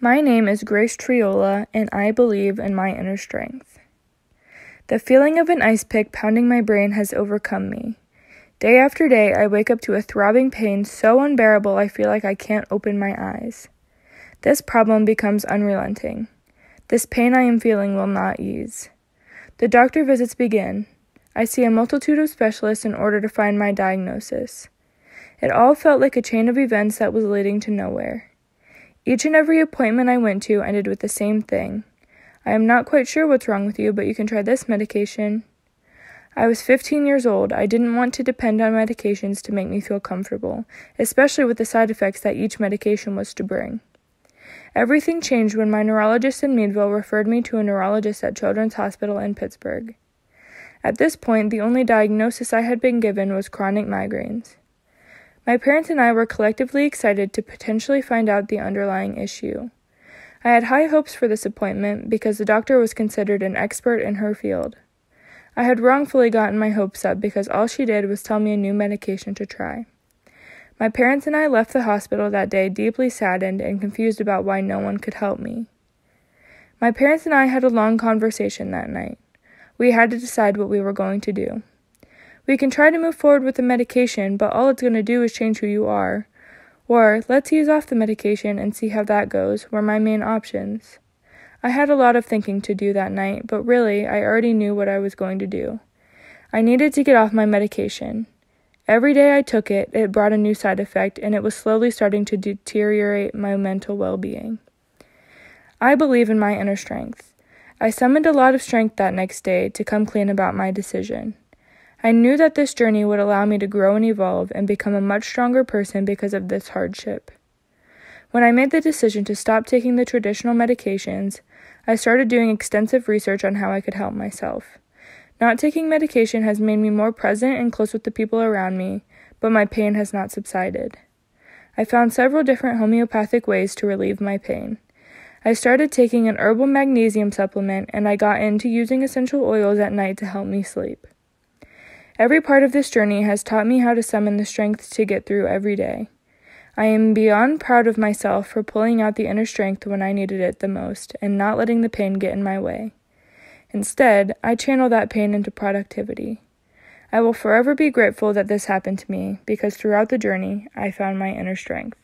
My name is Grace Triola, and I believe in my inner strength. The feeling of an ice pick pounding my brain has overcome me. Day after day, I wake up to a throbbing pain so unbearable I feel like I can't open my eyes. This problem becomes unrelenting. This pain I am feeling will not ease. The doctor visits begin. I see a multitude of specialists in order to find my diagnosis. It all felt like a chain of events that was leading to nowhere. Each and every appointment I went to ended with the same thing. I am not quite sure what's wrong with you, but you can try this medication. I was 15 years old. I didn't want to depend on medications to make me feel comfortable, especially with the side effects that each medication was to bring. Everything changed when my neurologist in Meadville referred me to a neurologist at Children's Hospital in Pittsburgh. At this point, the only diagnosis I had been given was chronic migraines. My parents and I were collectively excited to potentially find out the underlying issue. I had high hopes for this appointment because the doctor was considered an expert in her field. I had wrongfully gotten my hopes up because all she did was tell me a new medication to try. My parents and I left the hospital that day deeply saddened and confused about why no one could help me. My parents and I had a long conversation that night. We had to decide what we were going to do. We can try to move forward with the medication, but all it's going to do is change who you are. Or, let's ease off the medication and see how that goes, were my main options. I had a lot of thinking to do that night, but really, I already knew what I was going to do. I needed to get off my medication. Every day I took it, it brought a new side effect, and it was slowly starting to deteriorate my mental well-being. I believe in my inner strength. I summoned a lot of strength that next day to come clean about my decision. I knew that this journey would allow me to grow and evolve and become a much stronger person because of this hardship. When I made the decision to stop taking the traditional medications, I started doing extensive research on how I could help myself. Not taking medication has made me more present and close with the people around me, but my pain has not subsided. I found several different homeopathic ways to relieve my pain. I started taking an herbal magnesium supplement, and I got into using essential oils at night to help me sleep. Every part of this journey has taught me how to summon the strength to get through every day. I am beyond proud of myself for pulling out the inner strength when I needed it the most and not letting the pain get in my way. Instead, I channel that pain into productivity. I will forever be grateful that this happened to me because throughout the journey, I found my inner strength.